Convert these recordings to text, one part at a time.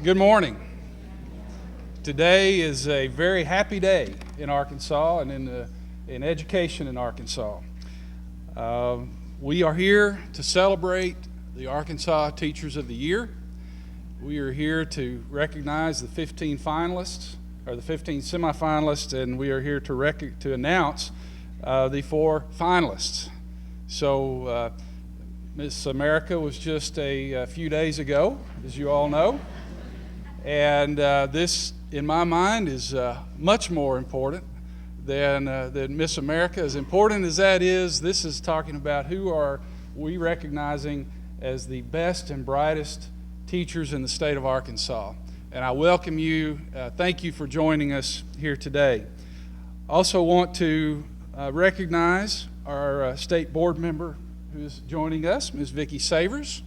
Good morning. Today is a very happy day in Arkansas and in education in Arkansas. We are here to celebrate the Arkansas Teachers of the Year. We are here to recognize the 15 finalists, or the 15 semifinalists, and we are here to announce the 4 finalists. So Miss America was just a few days ago, as you all know. And this, in my mind, is much more important than Miss America. As important as that is, this is talking about who are we recognizing as the best and brightest teachers in the state of Arkansas. And I welcome you. Thank you for joining us here today. Also want to recognize our state board member who's joining us, Ms. Vicki Savers.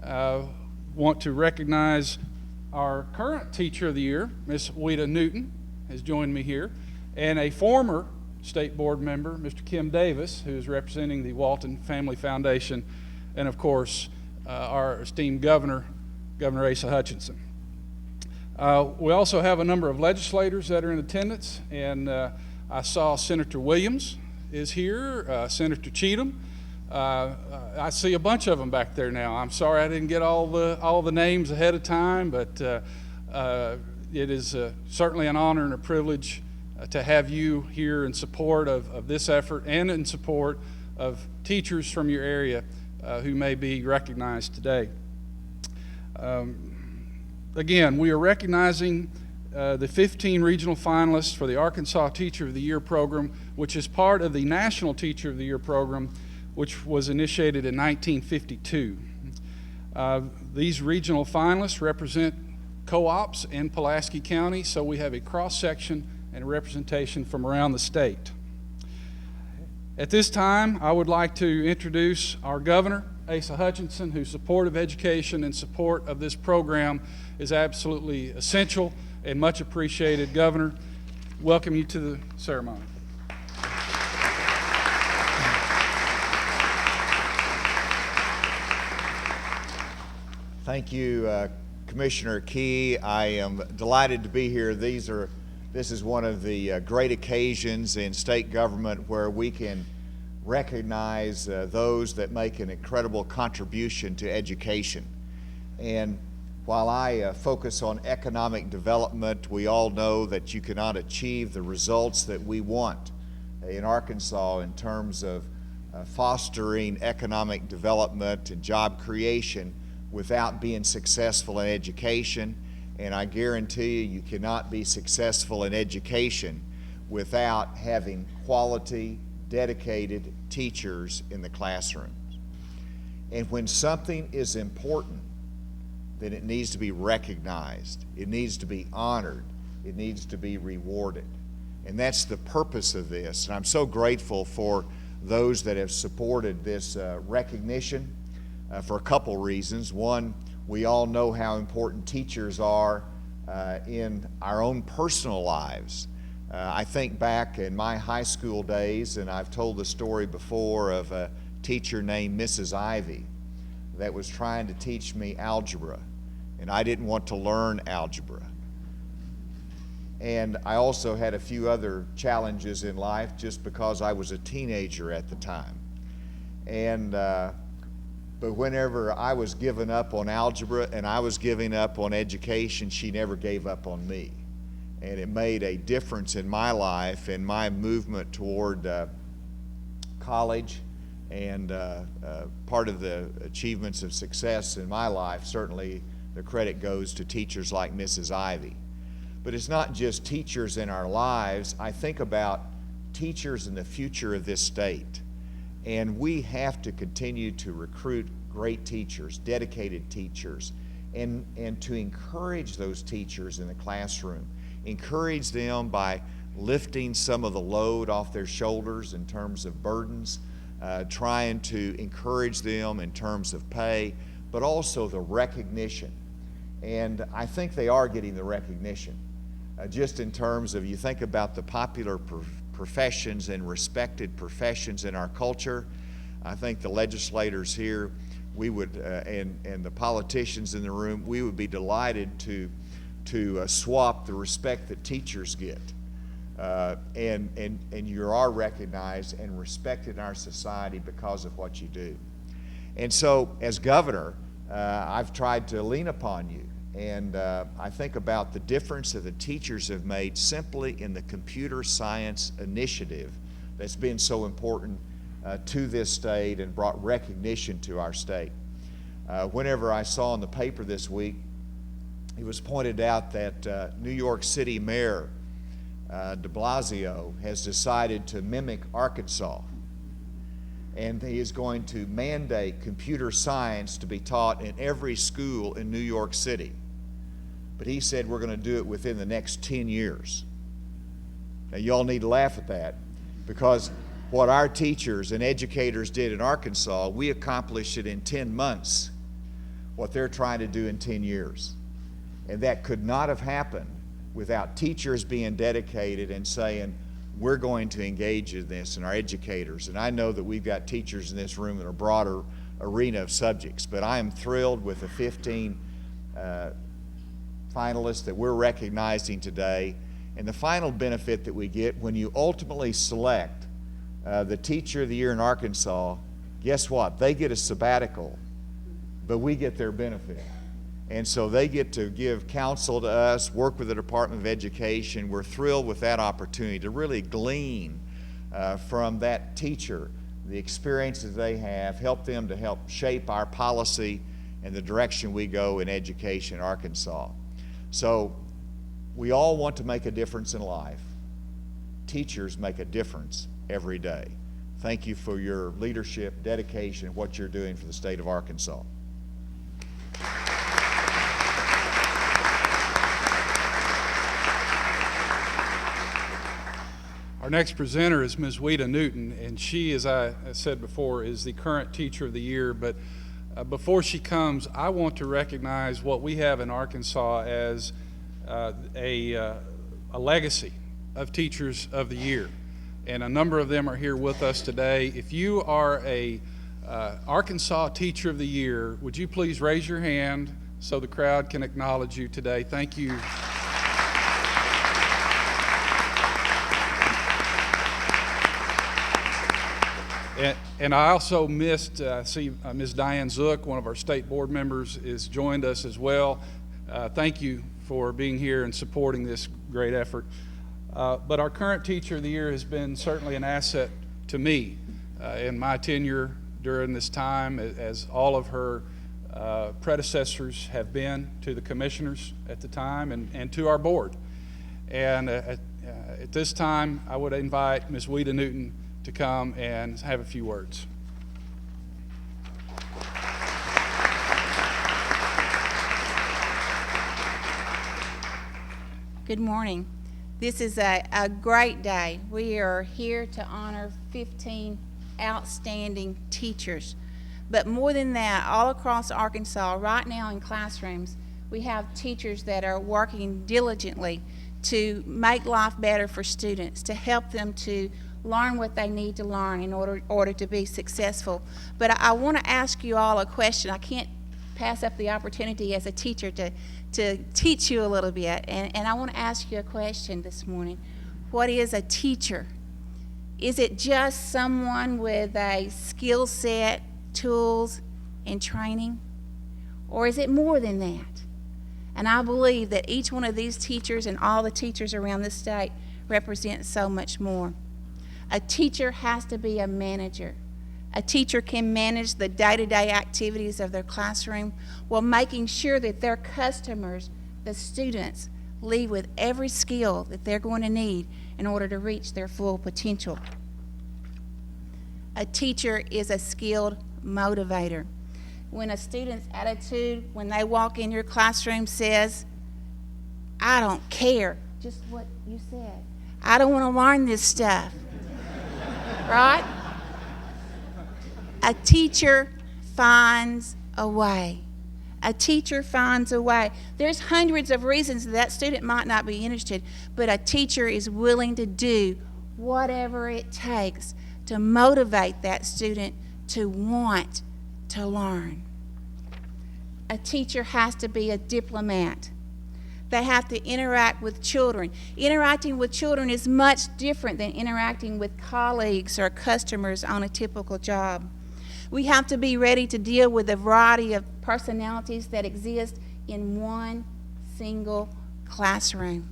Want to recognize our current Teacher of the Year, Ms. Weta Newton, has joined me here, and a former state board member, Mr. Kim Davis, who is representing the Walton Family Foundation, and of course, our esteemed Governor Asa Hutchinson. We also have a number of legislators that are in attendance, and I saw Senator Williams is here, Senator Cheatham. I see a bunch of them back there now. I'm sorry I didn't get all the names ahead of time, but it is certainly an honor and a privilege to have you here in support of this effort and in support of teachers from your area who may be recognized today. Again, we are recognizing the 15 regional finalists for the Arkansas Teacher of the Year program, which is part of the National Teacher of the Year program, which was initiated in 1952. These regional finalists represent co-ops in Pulaski County, so we have a cross-section and representation from around the state. At this time, I would like to introduce our Governor, Asa Hutchinson, whose support of education and support of this program is absolutely essential and much appreciated. Governor, welcome you to the ceremony. Thank you, Commissioner Key. I am delighted to be here. This is one of the great occasions in state government where we can recognize those that make an incredible contribution to education. And while I focus on economic development, we all know that you cannot achieve the results that we want in Arkansas in terms of fostering economic development and job creation without being successful in education. And I guarantee you cannot be successful in education without having quality, dedicated teachers in the classrooms. And when something is important, then it needs to be recognized, it needs to be honored, it needs to be rewarded. And that's the purpose of this. And I'm so grateful for those that have supported this recognition. For a couple reasons. One, we all know how important teachers are in our own personal lives. I think back in my high school days, and I've told the story before of a teacher named Mrs. Ivy that was trying to teach me algebra, and I didn't want to learn algebra. And I also had a few other challenges in life just because I was a teenager at the time. And but whenever I was giving up on algebra and I was giving up on education, she never gave up on me. And it made a difference in my life and my movement toward college. And part of the achievements of success in my life, certainly the credit goes to teachers like Mrs. Ivy. But it's not just teachers in our lives. I think about teachers in the future of this state. And we have to continue to recruit great teachers, dedicated teachers, and to encourage those teachers in the classroom. Encourage them by lifting some of the load off their shoulders in terms of burdens, trying to encourage them in terms of pay, but also the recognition. And I think they are getting the recognition. Just in terms of, you think about the popular professions and respected professions in our culture, I think the legislators here we would, and the politicians in the room, we would be delighted to swap the respect that teachers get. And you are recognized and respected in our society because of what you do. And so, as governor, I've tried to lean upon you. And I think about the difference that the teachers have made simply in the computer science initiative that's been so important to this state and brought recognition to our state. Whenever I saw in the paper this week, it was pointed out that New York City Mayor de Blasio has decided to mimic Arkansas. And he is going to mandate computer science to be taught in every school in New York City. But he said we're going to do it within the next 10 years. Now, you all need to laugh at that, because what our teachers and educators did in Arkansas, we accomplished it in 10 months, what they're trying to do in 10 years. And that could not have happened without teachers being dedicated and saying, we're going to engage in this, and our educators. And I know that we've got teachers in this room in a broader arena of subjects, but I am thrilled with the 15 finalists that we're recognizing today. And the final benefit that we get when you ultimately select the Teacher of the Year in Arkansas, guess what? They get a sabbatical, but we get their benefit. And so they get to give counsel to us, work with the Department of Education. We're thrilled with that opportunity to really glean from that teacher the experiences they have, help them to help shape our policy and the direction we go in education in Arkansas. So we all want to make a difference in life. Teachers make a difference every day. Thank you for your leadership, dedication, and what you're doing for the state of Arkansas. Our next presenter is Ms. Weta Newton, and she, as I said before, is the current Teacher of the Year. But before she comes, I want to recognize what we have in Arkansas as a legacy of Teachers of the Year. And a number of them are here with us today. If you are a Arkansas Teacher of the Year, would you please raise your hand so the crowd can acknowledge you today? Thank you. And I also missed, see Ms. Diane Zook, one of our state board members, is joined us as well. Thank you for being here and supporting this great effort. But our current Teacher of the Year has been certainly an asset to me in my tenure during this time, as all of her predecessors have been to the commissioners at the time and to our board. And at this time, I would invite Ms. Weta Newton to come and have a few words. Good morning. This is a great day. We are here to honor 15 outstanding teachers. But more than that, all across Arkansas, right now in classrooms, we have teachers that are working diligently to make life better for students, to help them to learn what they need to learn in order to be successful. But I want to ask you all a question. I can't pass up the opportunity as a teacher to teach you a little bit. And I want to ask you a question this morning. What is a teacher? Is it just someone with a skill set, tools, and training? Or is it more than that? And I believe that each one of these teachers and all the teachers around the state represent so much more. A teacher has to be a manager. A teacher can manage the day-to-day activities of their classroom while making sure that their customers, the students, leave with every skill that they're going to need in order to reach their full potential. A teacher is a skilled motivator. When a student's attitude, when they walk in your classroom, says, I don't care, just what you said. I don't want to learn this stuff. Right? A teacher finds a way. A teacher finds a way. There's hundreds of reasons that student might not be interested, but a teacher is willing to do whatever it takes to motivate that student to want to learn. A teacher has to be a diplomat. They have to interact with children. Interacting with children is much different than interacting with colleagues or customers on a typical job. We have to be ready to deal with a variety of personalities that exist in one single classroom.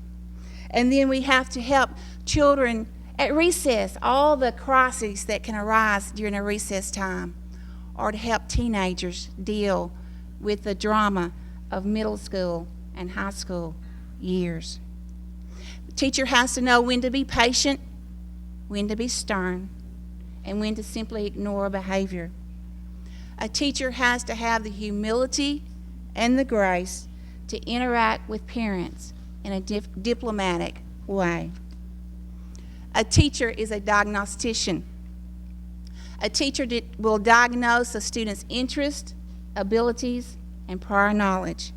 And then we have to help children at recess, all the crises that can arise during a recess time, or to help teenagers deal with the drama of middle school and high school years. The teacher has to know when to be patient, when to be stern, and when to simply ignore a behavior. A teacher has to have the humility and the grace to interact with parents in a diplomatic way. A teacher is a diagnostician. A teacher will diagnose a student's interest, abilities, and prior knowledge.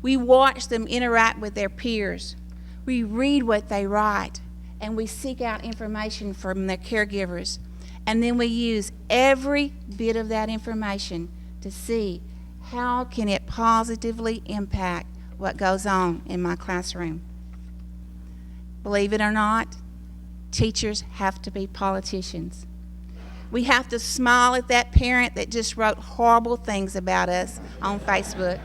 We watch them interact with their peers. We read what they write, and we seek out information from their caregivers. And then we use every bit of that information to see how can it positively impact what goes on in my classroom. Believe it or not, teachers have to be politicians. We have to smile at that parent that just wrote horrible things about us on Facebook.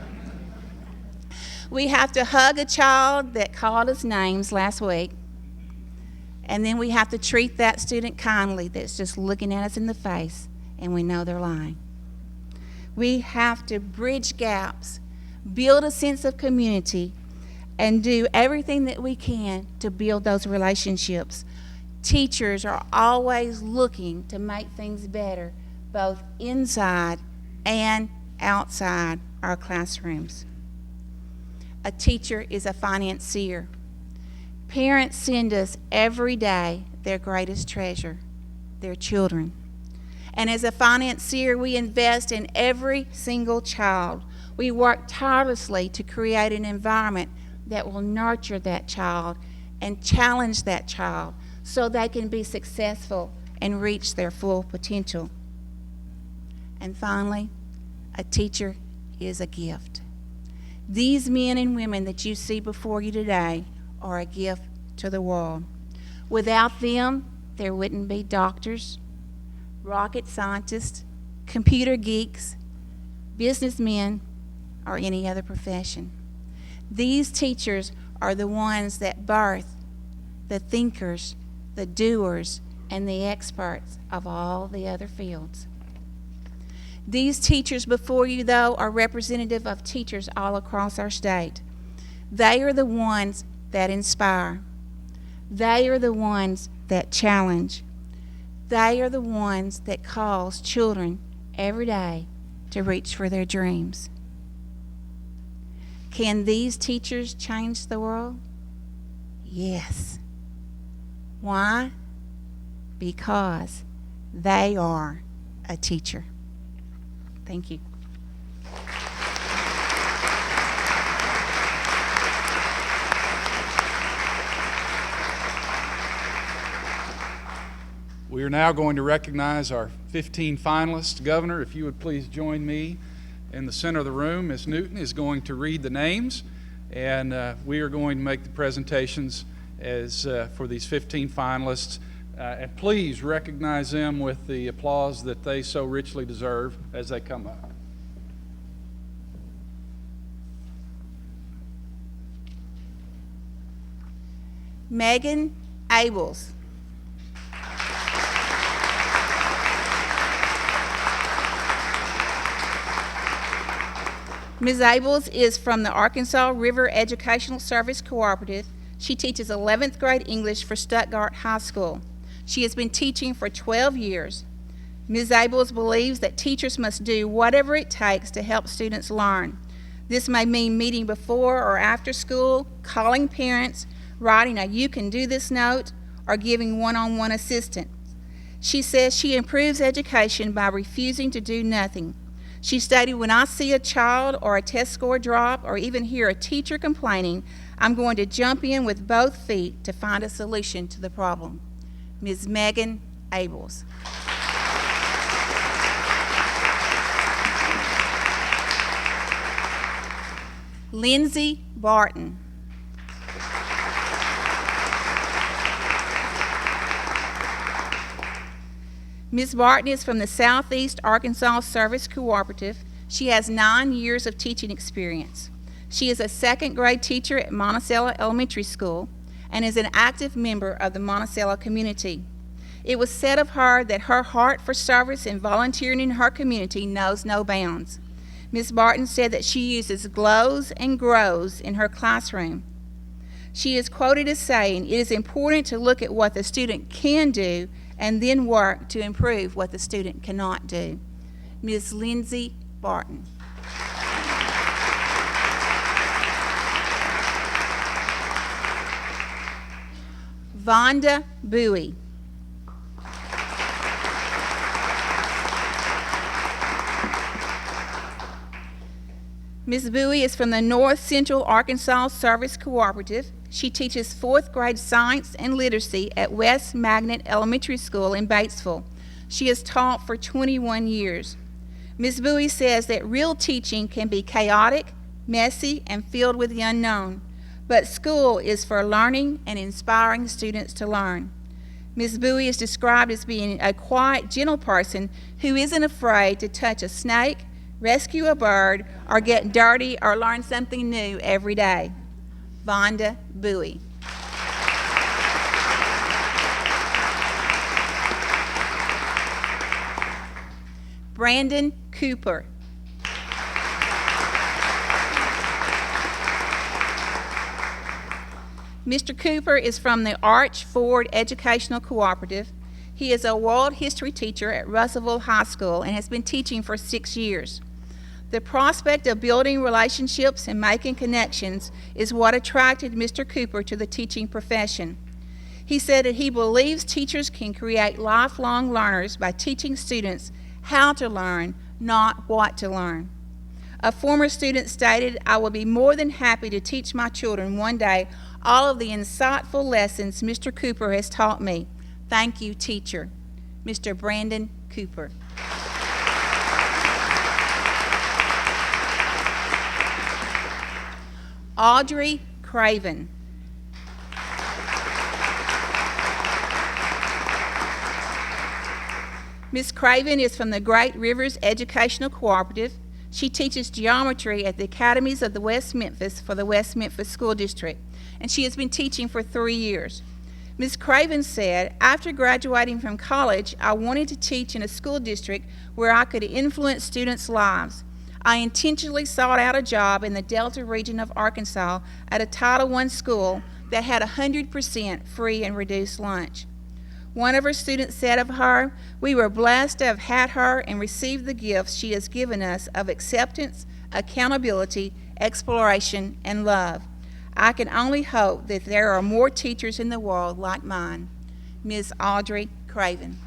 We have to hug a child that called us names last week. And then we have to treat that student kindly that's just looking at us in the face and we know they're lying. We have to bridge gaps, build a sense of community, and do everything that we can to build those relationships. Teachers are always looking to make things better, both inside and outside our classrooms. A teacher is a financier. Parents send us every day their greatest treasure, their children. And as a financier, we invest in every single child. We work tirelessly to create an environment that will nurture that child and challenge that child so they can be successful and reach their full potential. And finally, a teacher is a gift. These men and women that you see before you today are a gift to the world. Without them, there wouldn't be doctors, rocket scientists, computer geeks, businessmen, or any other profession. These teachers are the ones that birth the thinkers, the doers, and the experts of all the other fields. These teachers before you, though, are representative of teachers all across our state. They are the ones that inspire. They are the ones that challenge. They are the ones that cause children every day to reach for their dreams. Can these teachers change the world? Yes. Why? Because they are a teacher. Thank you. We are now going to recognize our 15 finalists. Governor, if you would please join me in the center of the room. Ms. Newton is going to read the names, and we are going to make the presentations as for these 15 finalists. And please recognize them with the applause that they so richly deserve as they come up. Megan Abels. Ms. Abels is from the Arkansas River Educational Service Cooperative. She teaches 11th grade English for Stuttgart High School. She has been teaching for 12 years. Ms. Abels believes that teachers must do whatever it takes to help students learn. This may mean meeting before or after school, calling parents, writing a "you can do this" note, or giving one-on-one assistance. She says she improves education by refusing to do nothing. She stated, "When I see a child or a test score drop or even hear a teacher complaining, I'm going to jump in with both feet to find a solution to the problem." Ms. Megan Abels. Lindsay Barton. Ms. Barton is from the Southeast Arkansas Service Cooperative. She has 9 years of teaching experience. She is a second grade teacher at Monticello Elementary School and is an active member of the Monticello community. It was said of her that her heart for service and volunteering in her community knows no bounds. Ms. Barton said that she uses glows and grows in her classroom. She is quoted as saying, "It is important to look at what the student can do and then work to improve what the student cannot do." Ms. Lindsay Barton. Vonda Bowie. Ms. Bowie is from the North Central Arkansas Service Cooperative. She teaches 4th grade science and literacy at West Magnet Elementary School in Batesville. She has taught for 21 years. Ms. Bowie says that real teaching can be chaotic, messy, and filled with the unknown, but school is for learning and inspiring students to learn. Ms. Bowie is described as being a quiet, gentle person who isn't afraid to touch a snake, rescue a bird, or get dirty or learn something new every day. Vonda Bowie. Brandon Cooper. Mr. Cooper is from the Arch Ford Educational Cooperative. He is a world history teacher at Russellville High School and has been teaching for 6 years. The prospect of building relationships and making connections is what attracted Mr. Cooper to the teaching profession. He said that he believes teachers can create lifelong learners by teaching students how to learn, not what to learn. A former student stated, "I will be more than happy to teach my children one day all of the insightful lessons Mr. Cooper has taught me. Thank you, teacher." Mr. Brandon Cooper. Audrey Craven. Ms. Craven is from the Great Rivers Educational Cooperative. She teaches geometry at the Academies of the West Memphis for the West Memphis School District, and she has been teaching for 3 years. Ms. Craven said, "After graduating from college, I wanted to teach in a school district where I could influence students' lives. I intentionally sought out a job in the Delta region of Arkansas at a Title I school that had 100% free and reduced lunch." One of her students said of her, "We were blessed to have had her and received the gifts she has given us of acceptance, accountability, exploration, and love. I can only hope that there are more teachers in the world like mine." Ms. Audrey Craven.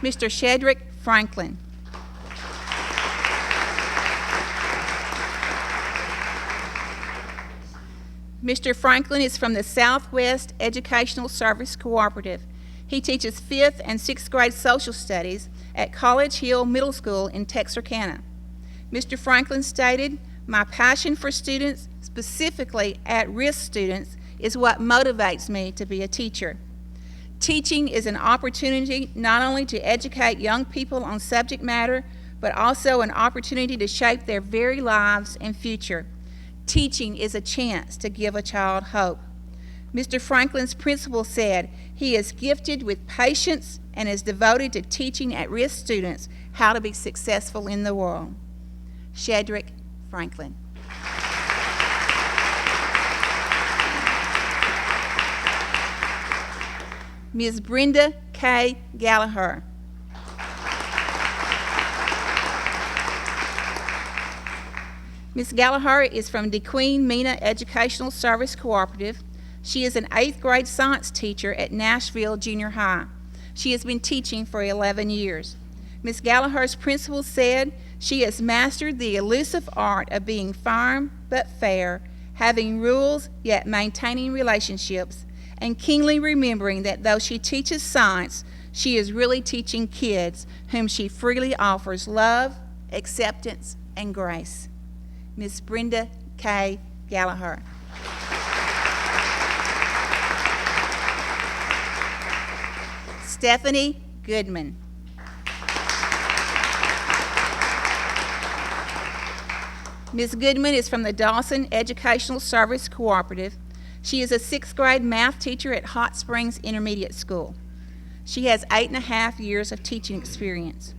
Mr. Shedrick Franklin. Mr. Franklin is from the Southwest Educational Service Cooperative. He teaches 5th and 6th grade social studies at College Hill Middle School in Texarkana. Mr. Franklin stated, "My passion for students, specifically at-risk students, is what motivates me to be a teacher. Teaching is an opportunity not only to educate young people on subject matter, but also an opportunity to shape their very lives and future. Teaching is a chance to give a child hope." Mr. Franklin's principal said, "He is gifted with patience and is devoted to teaching at-risk students how to be successful in the world." Shedrick Franklin. Ms. Brenda K. Gallagher. Ms. Gallagher is from DeQueen Mena Educational Service Cooperative. She is an 8th grade science teacher at Nashville Junior High. She has been teaching for 11 years. Ms. Gallagher's principal said, "She has mastered the elusive art of being firm but fair, having rules yet maintaining relationships, and keenly remembering that though she teaches science, She is really teaching kids whom she freely offers love, acceptance, and grace. Miss Brenda K. Gallagher. Stephanie Goodman. Ms. Goodman is from the Dawson Educational Service Cooperative. She is a 6th grade math teacher at Hot Springs Intermediate School. She has 8.5 years of teaching experience.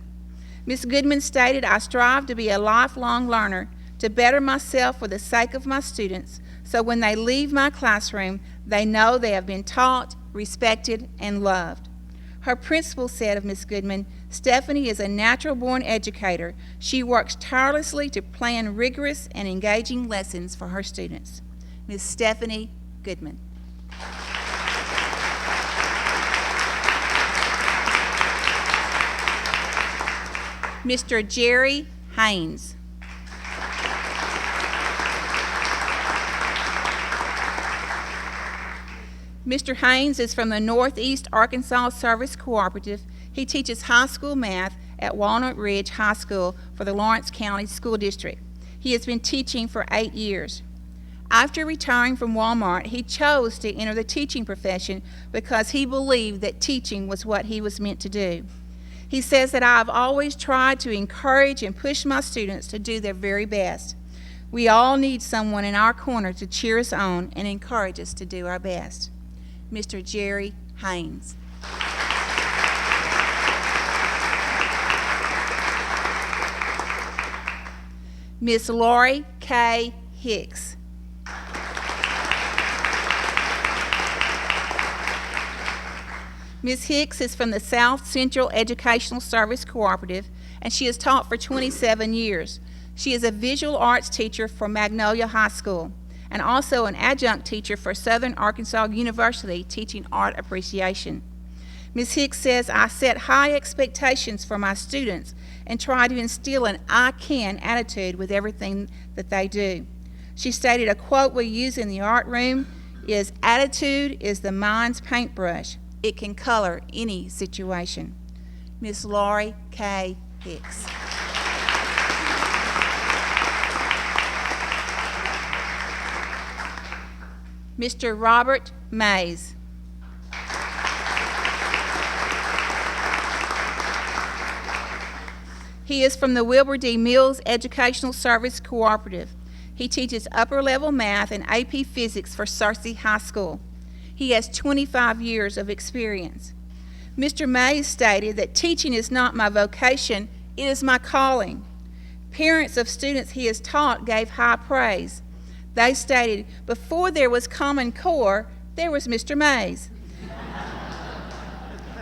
Ms. Goodman stated, "I strive to be a lifelong learner, to better myself for the sake of my students, so when they leave my classroom, they know they have been taught, respected, and loved." Her principal said of Ms. Goodman, "Stephanie is a natural-born educator. She works tirelessly to plan rigorous and engaging lessons for her students." Ms. Stephanie Goodman. Mr. Jerry Haynes. Mr. Haynes is from the Northeast Arkansas Service Cooperative. He teaches high school math at Walnut Ridge High School for the Lawrence County School District. He has been teaching for 8 years. After retiring from Walmart, he chose to enter the teaching profession because he believed that teaching was what he was meant to do. He says that I've always tried to encourage and push my students to do their very best. We all need someone in our corner to cheer us on and encourage us to do our best. Mr. Jerry Haynes. Miss Lori K. Hicks. Ms. Hicks is from the South Central Educational Service Cooperative, and she has taught for 27 years. She is a visual arts teacher for Magnolia High School and also an adjunct teacher for Southern Arkansas University teaching art appreciation. Ms. Hicks says, "I set high expectations for my students and try to instill an I can attitude with everything that they do." She stated a quote we use in the art room is, "Attitude is the mind's paintbrush. It can color any situation." Miss Lori K. Hicks. Mr. Robert Mays. He is from the Wilbur D. Mills Educational Service Cooperative. He teaches upper-level math and AP Physics for Searcy High School. He has 25 years of experience. Mr. Mays stated that teaching is not my vocation, it is my calling. Parents of students he has taught gave high praise. They stated, "Before there was Common Core, there was Mr. Mays."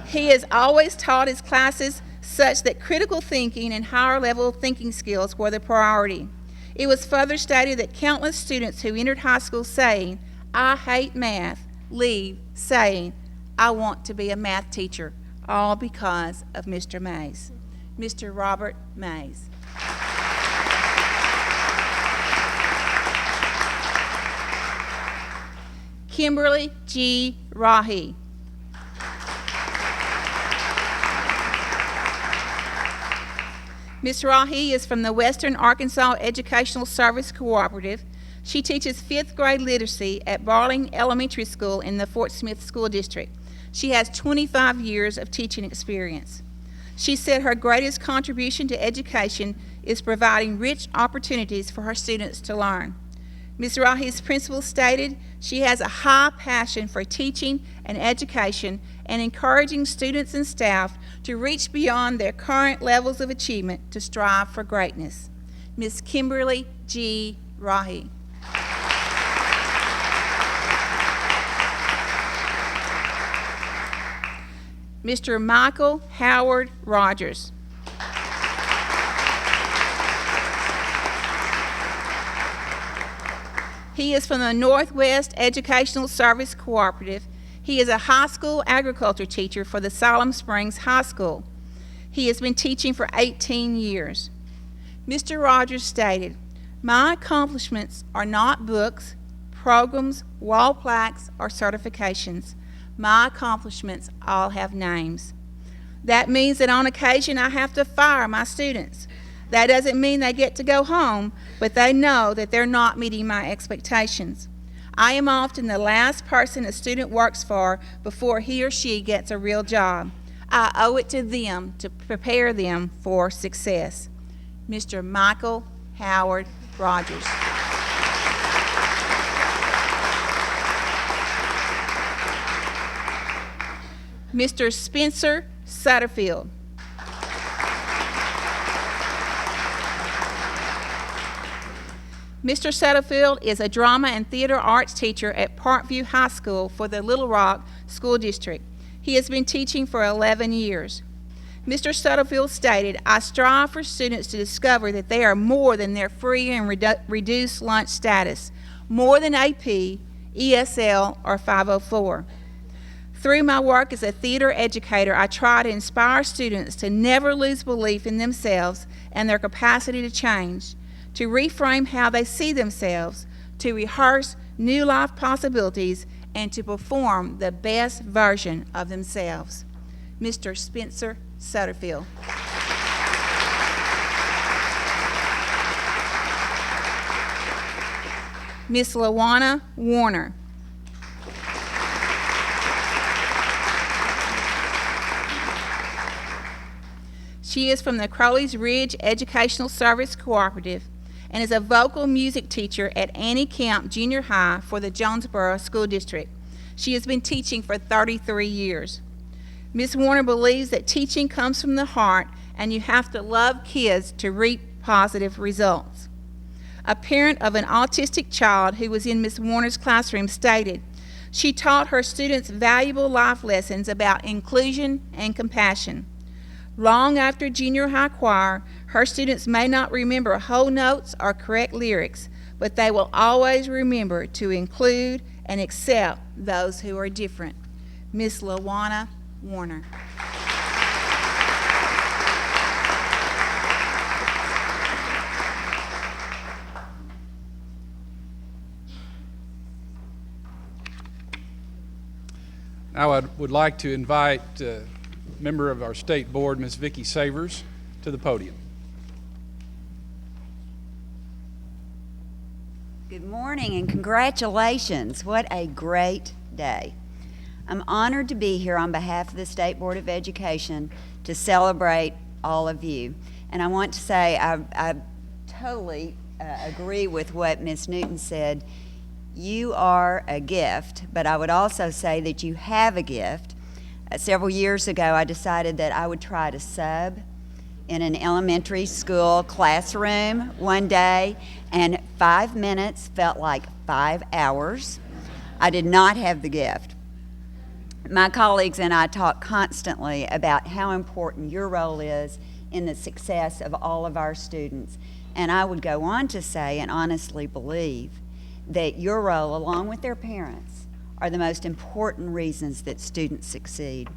He has always taught his classes such that critical thinking and higher level thinking skills were the priority. It was further stated that countless students who entered high school saying, "I hate math," leave saying, "I want to be a math teacher," all because of Mr. Mays. Mr. Robert Mays. Kimberly G. Rahi. Ms. Rahi is from the Western Arkansas Educational Service Cooperative. She teaches 5th grade literacy at Barling Elementary School in the Fort Smith School District. She has 25 years of teaching experience. She said her greatest contribution to education is providing rich opportunities for her students to learn. Ms. Rahi's principal stated she has a high passion for teaching and education and encouraging students and staff to reach beyond their current levels of achievement to strive for greatness. Ms. Kimberly G. Rahi. Mr. Michael Howard Rogers. He is from the Northwest Educational Service Cooperative. He is a high school agriculture teacher for the Siloam Springs High School. He has been teaching for 18 years. Mr. Rogers stated, "My accomplishments are not books, programs, wall plaques, or certifications. My accomplishments all have names. That means that on occasion I have to fire my students. That doesn't mean they get to go home, but they know that they're not meeting my expectations. I am often the last person a student works for before he or she gets a real job. I owe it to them to prepare them for success. Mr. Michael Howard Rogers. Mr. Spencer Satterfield. Mr. Satterfield is a drama and theater arts teacher at Parkview High School for the Little Rock School District. He has been teaching for 11 years. Mr. Satterfield stated, "I strive for students to discover that they are more than their free and reduced lunch status, more than AP, ESL, or 504. Through my work as a theater educator, I try to inspire students to never lose belief in themselves and their capacity to change, to reframe how they see themselves, to rehearse new life possibilities, and to perform the best version of themselves." Mr. Spencer Satterfield. Miss LaWanna Warner. She is from the Crowley's Ridge Educational Service Cooperative and is a vocal music teacher at Annie Camp Junior High for the Jonesboro School District. She has been teaching for 33 years. Ms. Warner believes that teaching comes from the heart and you have to love kids to reap positive results. A parent of an autistic child who was in Ms. Warner's classroom stated, "She taught her students valuable life lessons about inclusion and compassion. Long after junior high choir, her students may not remember whole notes or correct lyrics, but they will always remember to include and accept those who are different." Miss LaWanna Warner. Now I would like to invite member of our state board, Ms. Vicki Savers, to the podium. Good morning and congratulations. What a great day. I'm honored to be here on behalf of the State Board of Education to celebrate all of you. And I want to say I totally agree with what Ms. Newton said. You are a gift, but I would also say that you have a gift. Several years ago, I decided that I would try to sub in an elementary school classroom one day, and 5 minutes felt like 5 hours. I did not have the gift. My colleagues and I talk constantly about how important your role is in the success of all of our students. And I would go on to say and honestly believe that your role, along with their parents, are the most important reasons that students succeed.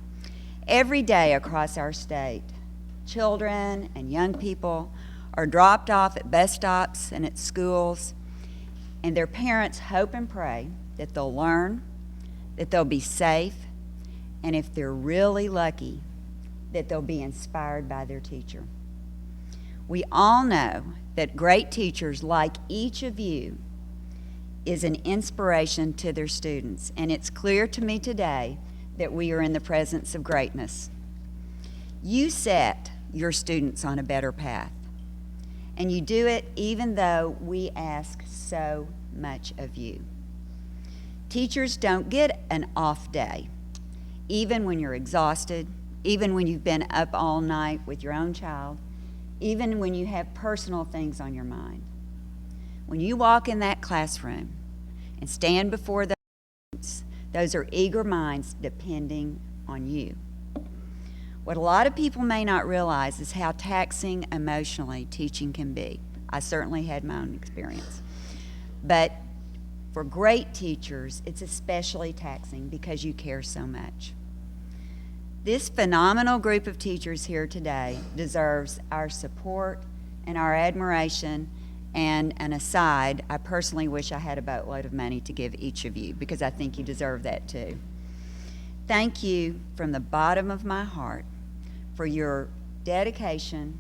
Every day across our state, children and young people are dropped off at bus stops and at schools, and their parents hope and pray that they'll learn, that they'll be safe, and if they're really lucky, that they'll be inspired by their teacher. We all know that great teachers like each of you is an inspiration to their students, and it's clear to me today that we are in the presence of greatness. You set your students on a better path, and you do it even though we ask so much of you. Teachers don't get an off day, even when you're exhausted, even when you've been up all night with your own child, even when you have personal things on your mind. When you walk in that classroom and stand before those students, those are eager minds depending on you. What a lot of people may not realize is how taxing emotionally teaching can be. I certainly had my own experience. But for great teachers, it's especially taxing because you care so much. This phenomenal group of teachers here today deserves our support and our admiration. And an aside, I personally wish I had a boatload of money to give each of you because I think you deserve that too. Thank you from the bottom of my heart for your dedication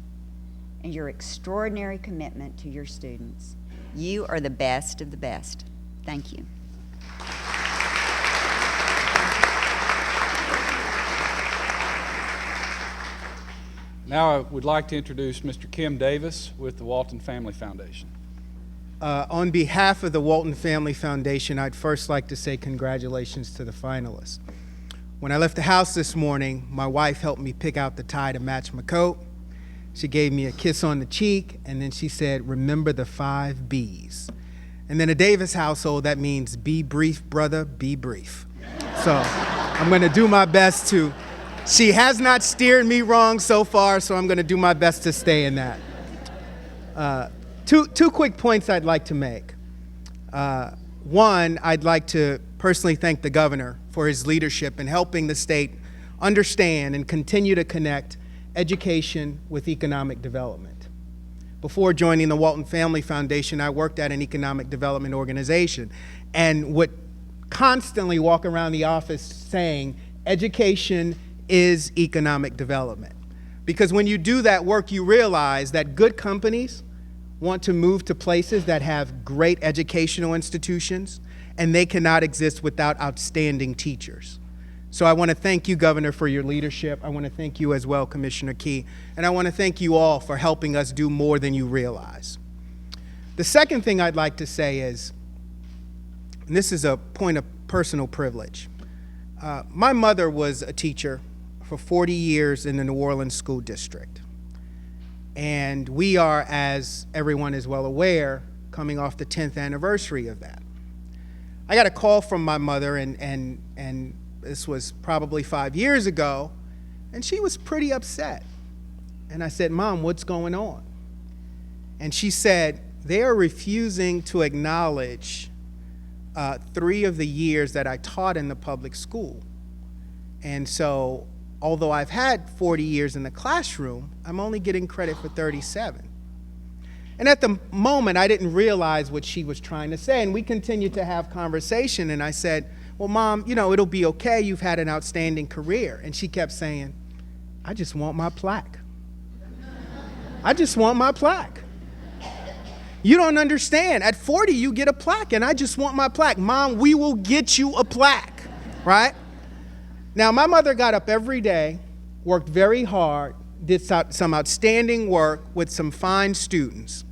and your extraordinary commitment to your students. You are the best of the best. Thank you. Now I would like to introduce Mr. Kim Davis with the Walton Family Foundation. On behalf of the Walton Family Foundation, I'd first like to say congratulations to the finalists. When I left the house this morning, my wife helped me pick out the tie to match my coat. She gave me a kiss on the cheek, and then she said, "Remember the 5 B's." And in a Davis household, that means be brief, brother, be brief. So I'm going to do my best to, she has not steered me wrong so far, so I'm going to do my best to stay in that. Two quick points I'd like to make. One, I'd like to personally thank the governor for his leadership in helping the state understand and continue to connect education with economic development. Before joining the Walton Family Foundation, I worked at an economic development organization and would constantly walk around the office saying, education is economic development. Because when you do that work, you realize that good companies want to move to places that have great educational institutions, and they cannot exist without outstanding teachers. So I want to thank you, Governor, for your leadership. I want to thank you as well, Commissioner Key, and I want to thank you all for helping us do more than you realize. The second thing I'd like to say is, and this is a point of personal privilege, my mother was a teacher for 40 years in the New Orleans School District. And we are, as everyone is well aware, coming off the 10th anniversary of that. I got a call from my mother, and this was probably 5 years ago, and she was pretty upset. And I said, "Mom, what's going on?" And she said, "They are refusing to acknowledge 3 of the years that I taught in the public school. And so, although I've had 40 years in the classroom, I'm only getting credit for 37. And at the moment, I didn't realize what she was trying to say, and we continued to have conversation, and I said, "Well, Mom, you know, it'll be okay, you've had an outstanding career." And she kept saying, "I just want my plaque. I just want my plaque. You don't understand, at 40 you get a plaque, and I just want my plaque." "Mom, we will get you a plaque," right? Now, my mother got up every day, worked very hard, did some outstanding work with some fine students,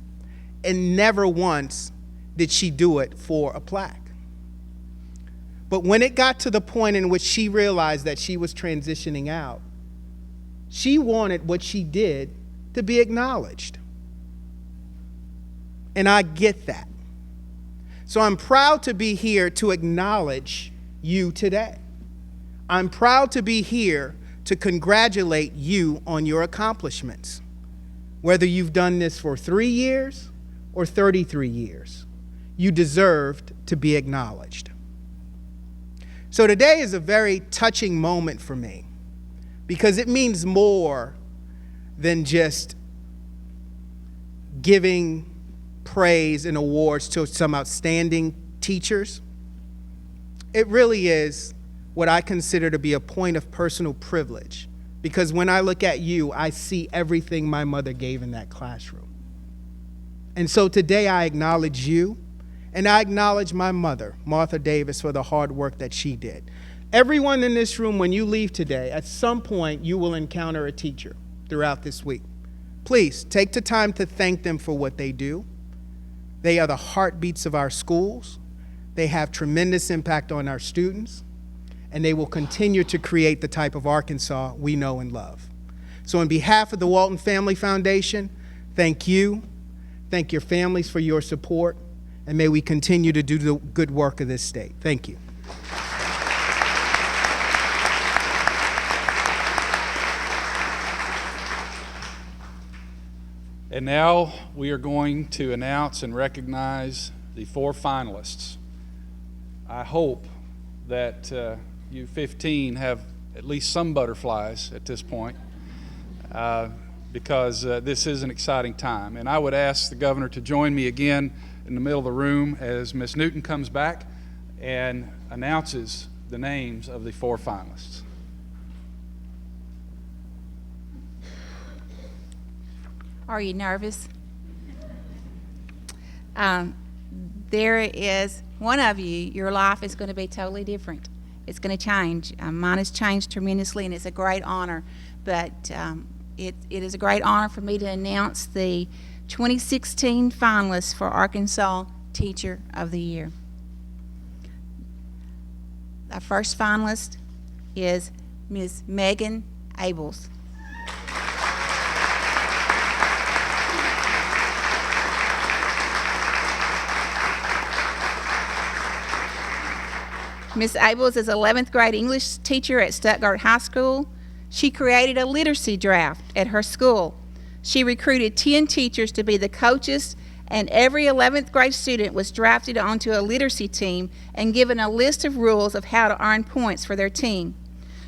and never once did she do it for a plaque. But when it got to the point in which she realized that she was transitioning out, she wanted what she did to be acknowledged. And I get that. So I'm proud to be here to acknowledge you today. I'm proud to be here to congratulate you on your accomplishments, whether you've done this for 3 years or 33 years. You deserved to be acknowledged. So today is a very touching moment for me because it means more than just giving praise and awards to some outstanding teachers. It really is what I consider to be a point of personal privilege, because when I look at you, I see everything my mother gave in that classroom. And so today I acknowledge you, and I acknowledge my mother, Martha Davis, for the hard work that she did. Everyone in this room, when you leave today, at some point you will encounter a teacher throughout this week. Please take the time to thank them for what they do. They are the heartbeats of our schools. They have tremendous impact on our students, and they will continue to create the type of Arkansas we know and love. So on behalf of the Walton Family Foundation, thank you, thank your families for your support, and may we continue to do the good work of this state. Thank you. And now we are going to announce and recognize the 4 finalists. I hope that you 15 have at least some butterflies at this point because this is an exciting time. And I would ask the governor to join me again in the middle of the room as Ms. Newton comes back and announces the names of the 4 finalists. Are you nervous? There is one of you, your life is going to be totally different. It's going to change. Mine has changed tremendously, and it's a great honor. But it is a great honor for me to announce the 2016 finalists for Arkansas Teacher of the Year. Our first finalist is Ms. Megan Abels. Ms. Abels is an 11th grade English teacher at Stuttgart High School. She created a literacy draft at her school. She recruited 10 teachers to be the coaches, and every 11th grade student was drafted onto a literacy team and given a list of rules of how to earn points for their team.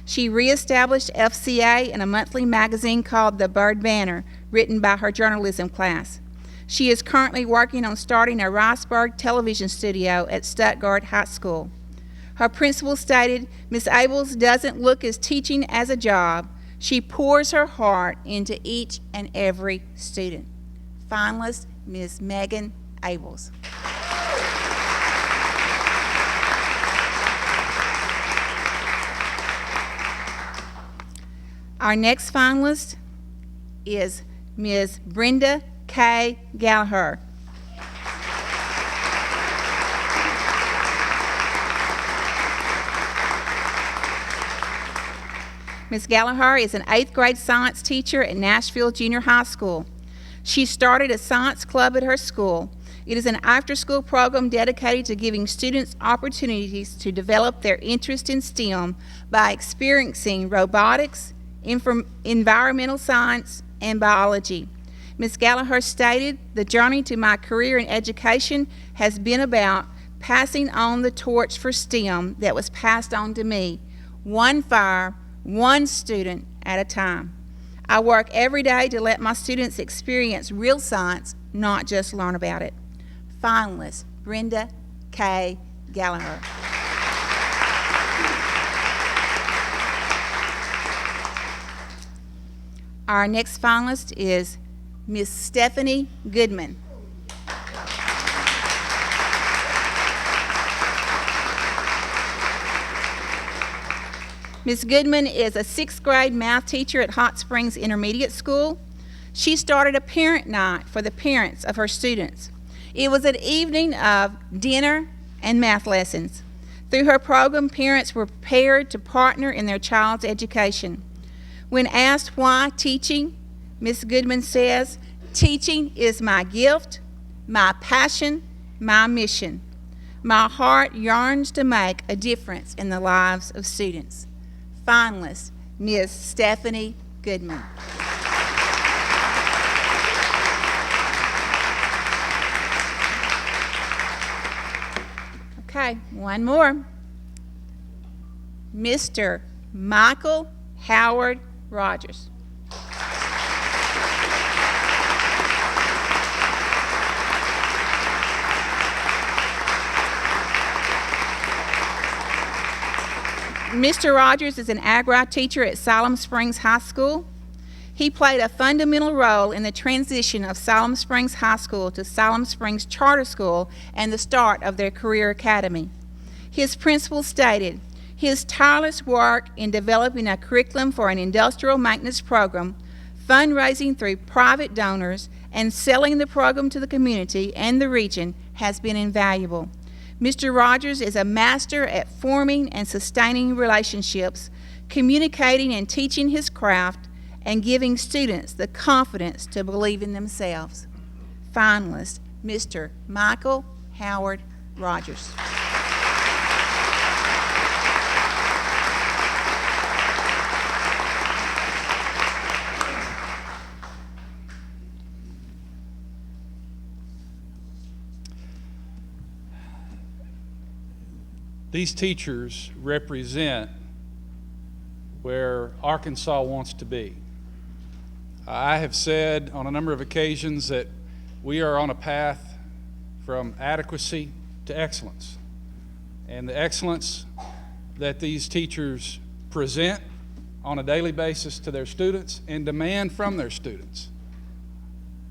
She reestablished FCA in a monthly magazine called The Bird Banner, written by her journalism class. She is currently working on starting a Riceburg television studio at Stuttgart High School. Her principal stated, "Ms. Abels doesn't look at teaching as a job. She pours her heart into each and every student." Finalist, Ms. Megan Abels. Our next finalist is Ms. Brenda K. Gallagher. Ms. Gallagher is an 8th grade science teacher at Nashville Junior High School. She started a science club at her school. It is an after-school program dedicated to giving students opportunities to develop their interest in STEM by experiencing robotics, environmental science, and biology. Ms. Gallagher stated, "The journey to my career in education has been about passing on the torch for STEM that was passed on to me, one fire, one student at a time. I work every day to let my students experience real science, not just learn about it." Finalist, Brenda K. Gallagher. Our next finalist is Miss Stephanie Goodman. Ms. Goodman is a 6th grade math teacher at Hot Springs Intermediate School. She started a parent night for the parents of her students. It was an evening of dinner and math lessons. Through her program, parents were prepared to partner in their child's education. When asked why teaching, Ms. Goodman says, "Teaching is my gift, my passion, my mission. My heart yearns to make a difference in the lives of students." Finalist, Ms. Stephanie Goodman. Okay, one more. Mr. Michael Howard Rogers. Mr. Rogers is an agri teacher at Siloam Springs High School. He played a fundamental role in the transition of Siloam Springs High School to Siloam Springs Charter School and the start of their career academy. His principal stated, "His tireless work in developing a curriculum for an industrial maintenance program, fundraising through private donors, and selling the program to the community and the region has been invaluable." Mr. Rogers is a master at forming and sustaining relationships, communicating and teaching his craft, and giving students the confidence to believe in themselves. Finalist, Mr. Michael Howard Rogers. These teachers represent where Arkansas wants to be. I have said on a number of occasions that we are on a path from adequacy to excellence. And the excellence that these teachers present on a daily basis to their students and demand from their students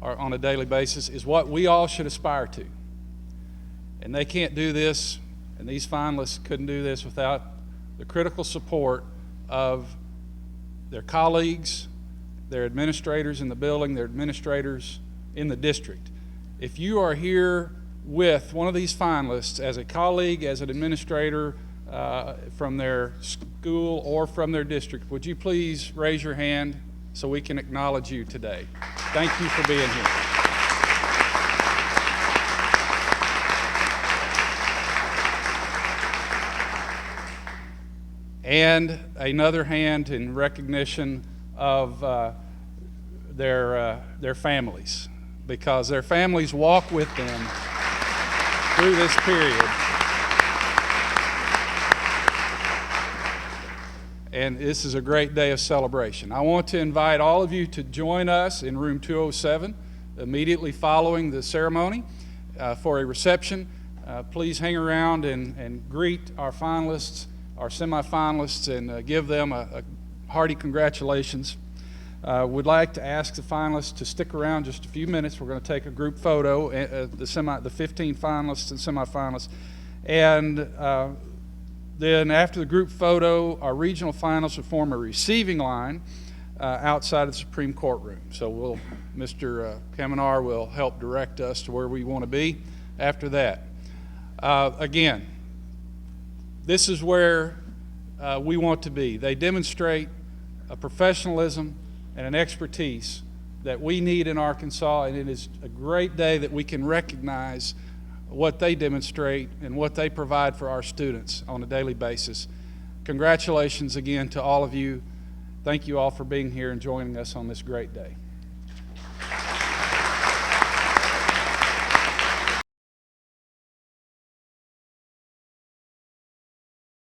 on a daily basis is what we all should aspire to. And they can't do this, and these finalists couldn't do this without the critical support of their colleagues, their administrators in the building, their administrators in the district. If you are here with one of these finalists as a colleague, as an administrator from their school or from their district, would you please raise your hand so we can acknowledge you today? Thank you for being here. And another hand in recognition of their families, because their families walk with them through this period. And this is a great day of celebration. I want to invite all of you to join us in room 207 immediately following the ceremony for a reception. Please hang around and greet our finalists, our semifinalists, and give them a hearty congratulations. Would like to ask the finalists to stick around just a few minutes. We're going to take a group photo, the 15 finalists and semifinalists. And then after the group photo, our regional finalists will form a receiving line outside of the Supreme Court room. So Mr. Kamenar will help direct us to where we want to be after that. Again, this is where we want to be. They demonstrate a professionalism and an expertise that we need in Arkansas, and it is a great day that we can recognize what they demonstrate and what they provide for our students on a daily basis. Congratulations again to all of you. Thank you all for being here and joining us on this great day.